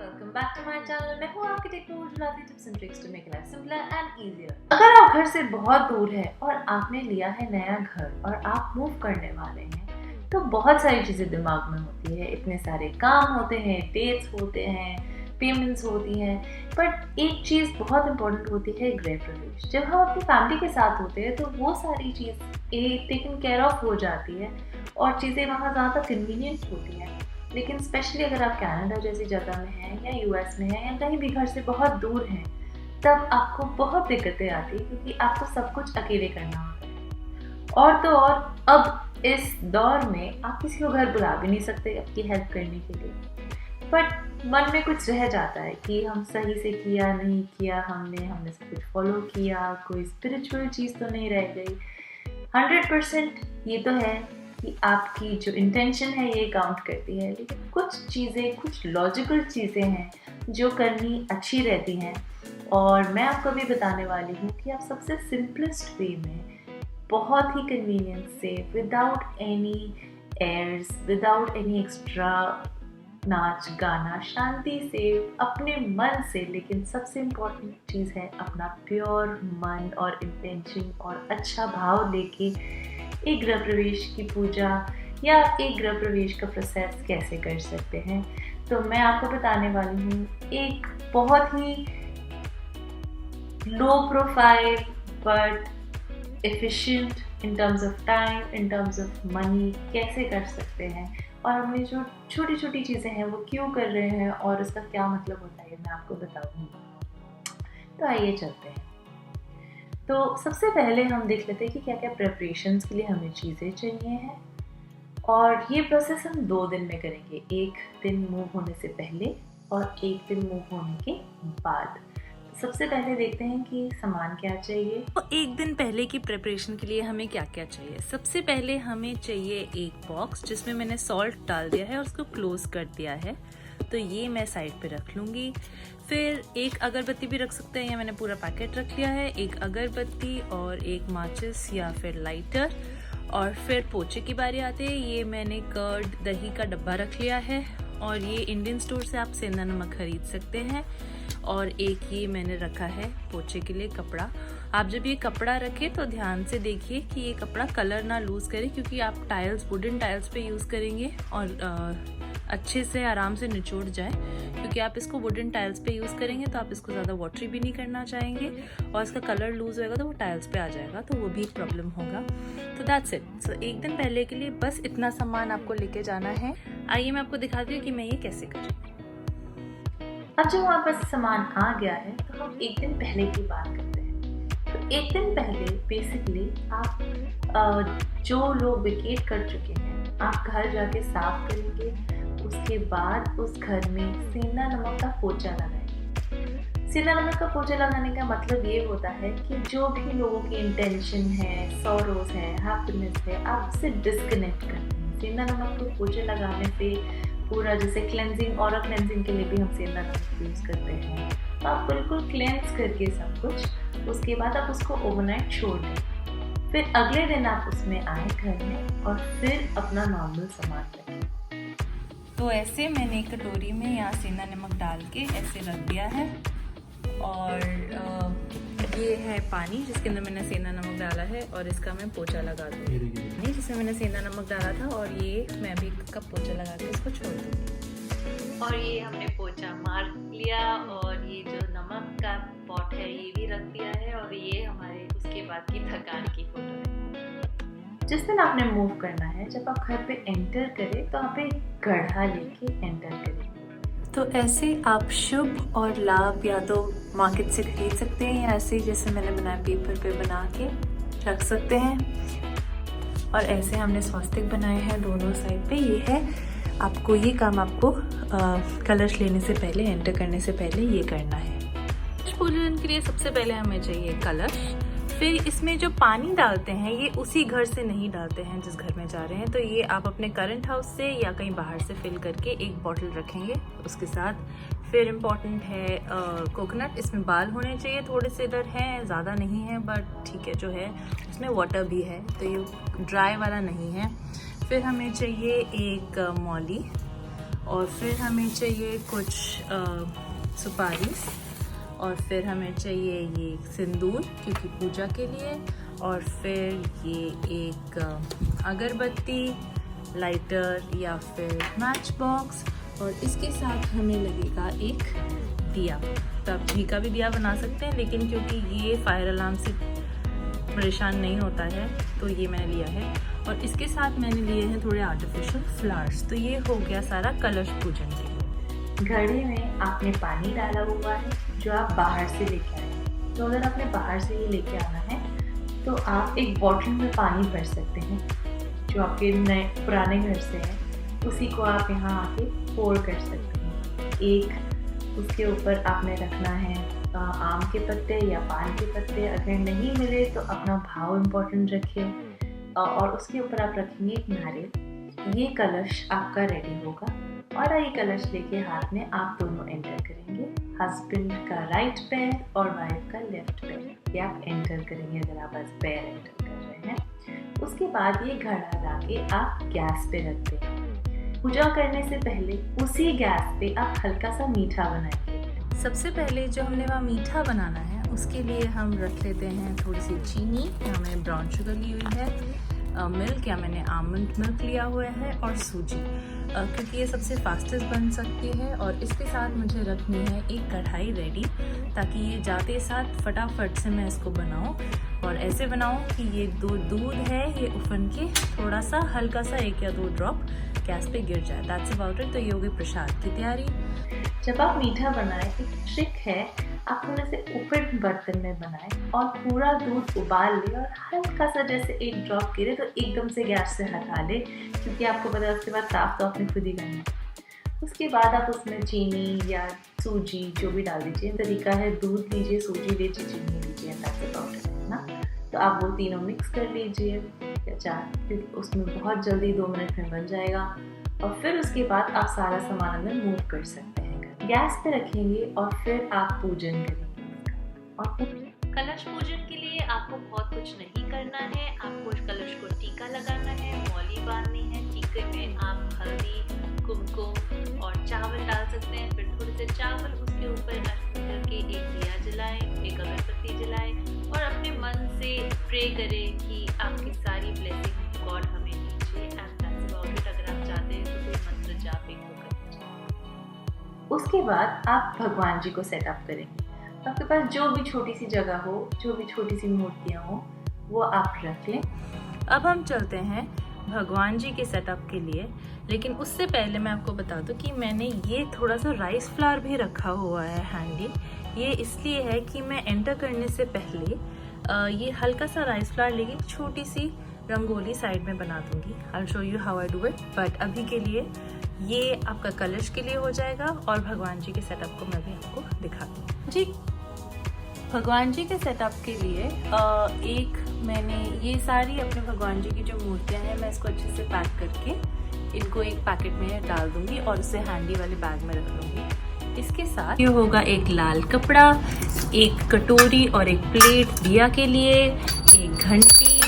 Welcome back to my channel. मैं हूं आपकी technology tips and tricks to make life simpler and easier. अगर आप घर से बहुत दूर है और आपने लिया है नया घर और आप मूव करने वाले हैं तो बहुत सारी चीज़ें दिमाग में होती है। इतने सारे काम होते हैं, डेट्स होते हैं, पेमेंट्स होती हैं, बट एक चीज़ बहुत इंपॉर्टेंट होती है, गृह प्रवेश। जब हम अपनी फैमिली के साथ होते हैं तो वो सारी चीज़ टेकन केयर ऑफ हो जाती है और चीज़ें वहाँ ज़्यादा कन्वीनियंट होती हैं। लेकिन स्पेशली अगर आप कनाडा जैसी जगह में हैं या यूएस में हैं या कहीं भी घर से बहुत दूर हैं, तब आपको बहुत दिक्कतें आती है क्योंकि आपको सब कुछ अकेले करना होता है। और तो और अब इस दौर में आप किसी को घर बुला भी नहीं सकते आपकी हेल्प करने के लिए, बट मन में कुछ रह जाता है कि हम सही से किया नहीं किया, हमने सब कुछ फॉलो किया, कोई स्पिरिचुअल चीज़ तो नहीं रह गई। 100% ये तो है कि आपकी जो इंटेंशन है ये काउंट करती है, लेकिन कुछ चीज़ें, कुछ लॉजिकल चीज़ें हैं जो करनी अच्छी रहती हैं। और मैं आपको भी बताने वाली हूँ कि आप सबसे सिंपलेस्ट वे में, बहुत ही कन्वीनियंस से, without any airs, without any extra नाच गाना, शांति से, अपने मन से, लेकिन सबसे इम्पोर्टेंट चीज़ है अपना प्योर मन और इंटेंशन और अच्छा भाव लेके एक गृह प्रवेश की पूजा या एक गृह प्रवेश का प्रोसेस कैसे कर सकते हैं। तो मैं आपको बताने वाली हूँ एक बहुत ही low profile but efficient in terms of time, in terms of money कैसे कर सकते हैं, और हमने जो छोटी छोटी चीज़ें हैं वो क्यों कर रहे हैं और उसका क्या मतलब होता है मैं आपको बताऊँगी। तो आइए चलते हैं। तो सबसे पहले हम देख लेते हैं कि क्या क्या प्रिपरेशंस के लिए हमें चीज़ें चाहिए हैं, और ये प्रोसेस हम 2 दिन में करेंगे, एक दिन मूव होने से पहले और एक दिन मूव होने के बाद। सबसे पहले देखते हैं कि सामान क्या चाहिए। तो एक दिन पहले की प्रिपरेशन के लिए हमें क्या क्या चाहिए। सबसे पहले हमें चाहिए एक बॉक्स जिसमें मैंने सॉल्ट डाल दिया है और उसको क्लोज कर दिया है, तो ये मैं साइड पे रख लूँगी। फिर एक अगरबत्ती भी रख सकते हैं, या मैंने पूरा पैकेट रख लिया है, एक अगरबत्ती और एक माचिस या फिर लाइटर। और फिर पोछे की बारी आती है, ये मैंने कर्ड दही का डब्बा रख लिया है, और ये इंडियन स्टोर से आप सेंधा नमक खरीद सकते हैं। और एक ये मैंने रखा है पोछे के लिए कपड़ा। आप जब ये कपड़ा रखें तो ध्यान से देखिए कि ये कपड़ा कलर ना लूज़ करे, क्योंकि आप टाइल्स, वुडन टाइल्स पे यूज़ करेंगे और अच्छे से आराम से निचोड़ जाए, क्योंकि आप इसको वुडन टाइल्स पे यूज़ करेंगे तो आप इसको ज़्यादा वाटरी भी नहीं करना चाहेंगे, और इसका कलर लूज़ होएगा तो वो टाइल्स पे आ जाएगा, तो वो भी एक प्रॉब्लम होगा। तो दैट्स इट। सो एक दिन पहले के लिए बस इतना सामान आपको लेके जाना है। आइए मैं आपको दिखाती हूँ कि मैं ये कैसे करूँ। अब जब हमारे पास सामान आ गया है तो हम एक दिन पहले की बात करते हैं। तो एक दिन पहले बेसिकली आप जो लोग वेकेट कर चुके हैं, आप घर जाके साफ करेंगे, उसके बाद उस घर में सेंधा नमक का पोछा लगाएंगे। सेंधा नमक का पोछा लगाने का मतलब ये होता है कि जो भी लोगों की इंटेंशन है, सॉरोज है, हैप्पीनेस है, आप उससे डिस्कनेक्ट करते हैं। सेंधा नमक को पोछे लगाने से पूरा, जैसे क्लेंजिंग, और क्लेंजिंग के लिए भी हम सेंधा नमक यूज़ करते हैं, तो आप बिल्कुल क्लेंस करके सब कुछ, उसके बाद आप उसको ओवरनाइट छोड़ दें। फिर अगले दिन आप उसमें आए घर में और फिर अपना नॉर्मल सामान रखें। तो ऐसे मैंने एक कटोरी में यहाँ सेंधा नमक डाल के ऐसे रख दिया है, और ये है पानी जिसके अंदर मैंने सेंधा नमक डाला है, और इसका मैं पोछा लगा दूँगी जिसमें मैंने सेंधा नमक डाला था, और ये मैं अभी कप पोछा लगा के इसको छोड़ दूँगी। और ये हमने पोछा मार लिया, और ये जो नमक का पॉट है ये भी रख दिया है, और ये हमारे उसके बाद की थकान की फोटो है। जिस दिन आपने मूव करना है, जब आप घर पे एंटर करें तो आप एक गढ़ा लेके एंटर करें। तो ऐसे आप शुभ और लाभ या तो मार्केट से खरीद सकते हैं, या ऐसे जैसे मैंने बनाया पेपर पे बना के रख सकते हैं। और ऐसे हमने स्वास्तिक बनाए हैं दोनों साइड पे। ये है आपको, ये काम आपको कलश लेने से पहले, एंटर करने से पहले ये करना है। पूजन के लिए सबसे पहले हमें चाहिए कलश। फिर इसमें जो पानी डालते हैं ये उसी घर से नहीं डालते हैं जिस घर में जा रहे हैं, तो ये आप अपने करंट हाउस से या कहीं बाहर से फिल करके एक बॉटल रखेंगे उसके साथ। फिर इम्पॉर्टेंट है कोकोनट, इसमें बाल होने चाहिए, थोड़े से इधर हैं, ज़्यादा नहीं है बट ठीक है जो है। उसमें वाटर भी है, तो ये ड्राई वाला नहीं है। फिर हमें चाहिए एक मौली, और फिर हमें चाहिए कुछ सुपारी, और फिर हमें चाहिए ये सिंदूर क्योंकि पूजा के लिए, और फिर ये एक अगरबत्ती, लाइटर या फिर मैच बॉक्स, और इसके साथ हमें लगेगा एक दिया। तो आप घी का भी दिया बना सकते हैं, लेकिन क्योंकि ये फायर अलार्म से परेशान नहीं होता है तो ये मैंने लिया है। और इसके साथ मैंने लिए हैं थोड़े आर्टिफिशियल फ्लावर्स। तो ये हो गया सारा कलश पूजन के लिए। घड़े में आपने पानी डाला हुआ है जो आप बाहर से लेके आए। तो अगर आपने बाहर से ये लेके आना है तो आप एक बॉटल में पानी भर सकते हैं जो आपके नए पुराने घर से है, उसी को आप यहाँ आके पोर कर सकते हैं। एक उसके ऊपर आपने रखना है आम के पत्ते या पान के पत्ते, अगर नहीं मिले तो अपना भाव इम्पोर्टेंट रखिए, और उसके ऊपर आप रखेंगे एक नारियल। ये कलश आपका रेडी होगा और ये कलश लेके हाथ में आप दोनों एंटर करेंगे। हस्बैंड का राइट पैर और वाइफ का लेफ्ट पैर, ये आप एंटर करेंगे अगर आप एज पैर एंटर कर रहे हैं। उसके बाद ये घड़ा लाके आप गैस पे रखते हैं। पूजा करने से पहले उसी गैस पे आप हल्का सा मीठा बनाएंगे। सबसे पहले जो हमने वहाँ मीठा बनाना है उसके लिए हम रख लेते हैं थोड़ी सी चीनी, या मैंने ब्राउन शुगर ली हुई है, मिल्क या मैंने आमंड मिल्क लिया हुआ है, और सूजी, क्योंकि ये सबसे फास्टेस्ट बन सकती है। और इसके साथ मुझे रखनी है एक कढ़ाई रेडी, ताकि ये जाते साथ फटाफट से मैं इसको बनाऊं, और ऐसे बनाऊं कि ये दूध है ये उफन के थोड़ा सा हल्का सा 1 या 2 ड्रॉप गैस पे गिर जाए। That's about it. तो ये होगी प्रसाद की तैयारी। जब आप मीठा बनाएं, एक ट्रिक है, आप थोड़े से ओपन बर्तन में बनाएं और पूरा दूध उबाल ले, और हल्का सा जैसे 1 ड्रॉप गिरे तो एकदम से गैस से हटा ले, क्योंकि आपको पता है उसके बाद साफ तो आपने खुद ही करना है। उसके बाद आप उसमें चीनी या सूजी जो भी डाल दीजिए। तरीका है दूध लीजिए, सूजी लीजिए, चीनी लीजिए, दैट्स अबाउट इट ना। तो आप वो तीनों मिक्स कर लीजिए या चार, क्योंकि उसमें बहुत जल्दी 2 मिनट में बन जाएगा। और फिर उसके बाद आप सारा सामान अंदर मूव कर सकते हैं। गैस पे रखेंगे और फिर आप पूजन करेंगे। और कलश पूजन के लिए आपको बहुत कुछ नहीं करना है। आपको कलश को टीका लगाना है, मौली बांधनी है। टीके में आप हल्दी, कुमकुम और चावल डाल सकते हैं। फिर थोड़े से चावल उसके ऊपर रख करके एक दिया जलाएं, एक अगरबत्ती जलाएं, और अपने मन से प्रे करें कि आपकी सारी ब्लेसिंग गॉड हमें दीजिए। And that's about it. अगर आप चाहते हैं तो कोई मंत्र जाप एक को करें। उसके बाद आप भगवान जी को सेटअप करेंगे। आपके पास जो भी छोटी सी जगह हो, जो भी छोटी सी मूर्तियाँ हो, वो आप रख लें। अब हम चलते हैं भगवान जी के सेटअप के लिए, लेकिन उससे पहले मैं आपको बता दूं कि मैंने ये थोड़ा सा राइस फ्लावर भी रखा हुआ है हैंडी। ये इसलिए है कि मैं एंटर करने से पहले ये हल्का सा राइस फ्लावर लेके छोटी सी रंगोली साइड में बना दूंगी। I show you how I do it. But अभी के लिए ये आपका कलश के लिए हो जाएगा, और भगवान जी के सेटअप को मैं भी आपको दिखा दूँ। जी, भगवान जी के सेटअप के लिए एक मैंने ये सारी अपने भगवान जी की जो मूर्तियाँ हैं, मैं इसको अच्छे से पैक करके इनको एक पैकेट में डाल दूंगी और उसे हैंडी वाले बैग में रख लूँगी। इसके साथ ये होगा एक लाल कपड़ा, एक कटोरी और एक प्लेट दिया के लिए, एक घंटी,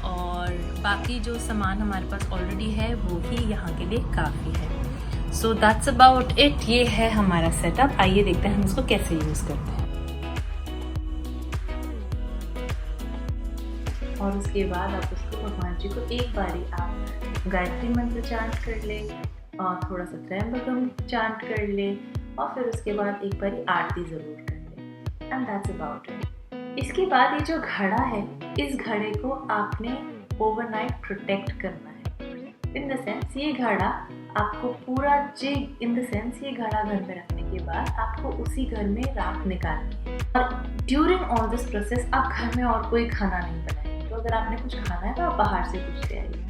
और बाकी जो सामान हमारे पास ऑलरेडी है वो ही यहाँ के लिए काफ़ी है। So that's about it. ये है हमारा सेटअप। आइए देखते हैं हम इसको कैसे यूज़ करते हैं। और उसके बाद आप उसको भगवान जी को एक बारी आप गायत्री मंत्र चांट कर ले, और थोड़ा सा त्रयंबकम चांट कर ले, और फिर उसके बाद एक बारी आरती ज़रूर कर ले। And that's about it. इसके बाद ये जो घड़ा है, इस घड़े को आपने ओवरनाइट प्रोटेक्ट करना है। इन द सेंस ये घड़ा आपको पूरा इन द सेंस ये घड़ा घर में रखने के बाद आपको उसी घर में रात निकालनी है। और ड्यूरिंग ऑल दिस प्रोसेस आप घर में और कोई खाना नहीं बनाएंगे। तो अगर आपने कुछ खाना है तो आप बाहर से कुछ ले आइए।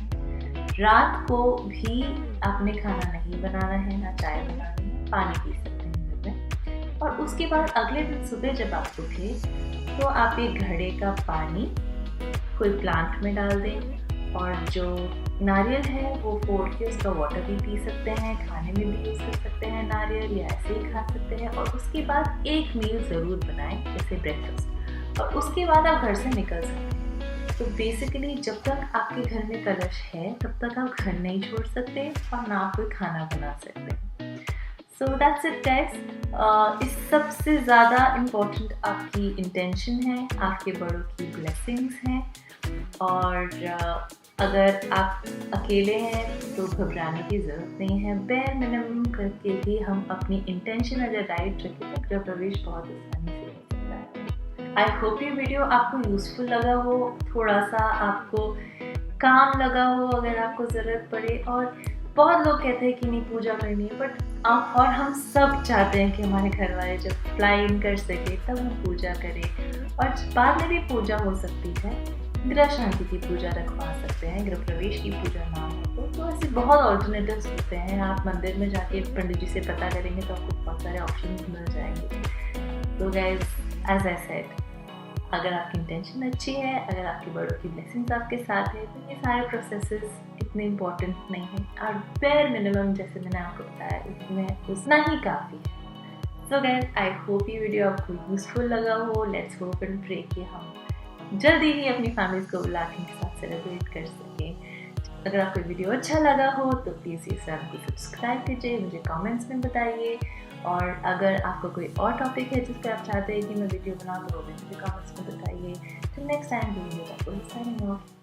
रात को भी आपने खाना नहीं बनाना है, ना चाय बनानी है, पानी पी सकते हैं घर में। और उसके बाद अगले दिन सुबह जब आप उठे तो आप एक घड़े का पानी कोई प्लांट में डाल दें, और जो नारियल है वो फोड़ के उसका वाटर भी पी सकते हैं, खाने में भी यूज़ कर सकते हैं नारियल, या ऐसे ही खा सकते हैं। और उसके बाद एक मील ज़रूर बनाएं, जैसे ब्रेकफास्ट, और उसके बाद आप घर से निकल सकते हैं। तो बेसिकली जब तक आपके घर में कलश है तब तक आप घर नहीं छोड़ सकते और ना आप कोई खाना बना सकते। So that's it guys. इस सबसे ज़्यादा इम्पोर्टेंट आपकी इंटेंशन है, आपके बड़ों की ब्लेसिंग्स हैं। और अगर आप अकेले हैं तो घबराने की ज़रूरत नहीं है। बेयर मिनिमम करके भी हम अपनी इंटेंशन अगर राइट रखें तो गृह प्रवेश बहुत आसानी से हो सकता है। आई होप ये वीडियो आपको यूज़फुल लगा हो, थोड़ा सा आपको काम लगा हो अगर आपको ज़रूरत पड़े। और बहुत लोग कहते हैं कि नहीं पूजा करनी है, बट आप और हम सब चाहते हैं कि हमारे घर वाले जब फ्लाई इन कर सके तब हम पूजा करें। और बाद में भी पूजा हो सकती है, गृह शांति की पूजा रखवा सकते हैं, गृह प्रवेश की पूजा ना हो तो ऐसे बहुत ऑल्टरनेटिव्स होते हैं। आप मंदिर में जाके पंडित जी से पता करेंगे तो आपको बहुत सारे ऑप्शंस मिल जाएंगे। तो गाइस, एज आई सेड, अगर आपकी इंटेंशन अच्छी है, अगर आपके बड़ों की ब्लेसिंग्स आपके साथ है तो ये सारे प्रोसेसेस इतने इम्पोर्टेंट नहीं हैं। और बेयर मिनिमम जैसे मैंने आपको बताया इसमें उतना ही काफ़ी है। सो गाइस, आई होप ये वीडियो आपको यूज़फुल लगा हो। लेट्स होप एंड प्रे कि हम जल्दी ही अपनी फैमिलीज को बुला के इनके साथ सेलिब्रेट कर सकें। अगर आपको वीडियो अच्छा लगा हो तो प्लीज़ इस चैनल को सब्सक्राइब कीजिए, मुझे कमेंट्स में बताइए। और अगर आपको कोई और टॉपिक है जिस पर आप चाहते हैं कि मैं वीडियो बनाऊँ तो वो भी मुझे कमेंट्स में बताइए। तो नेक्स्ट टाइम वीडियो आपको साइनिंग ऑफ।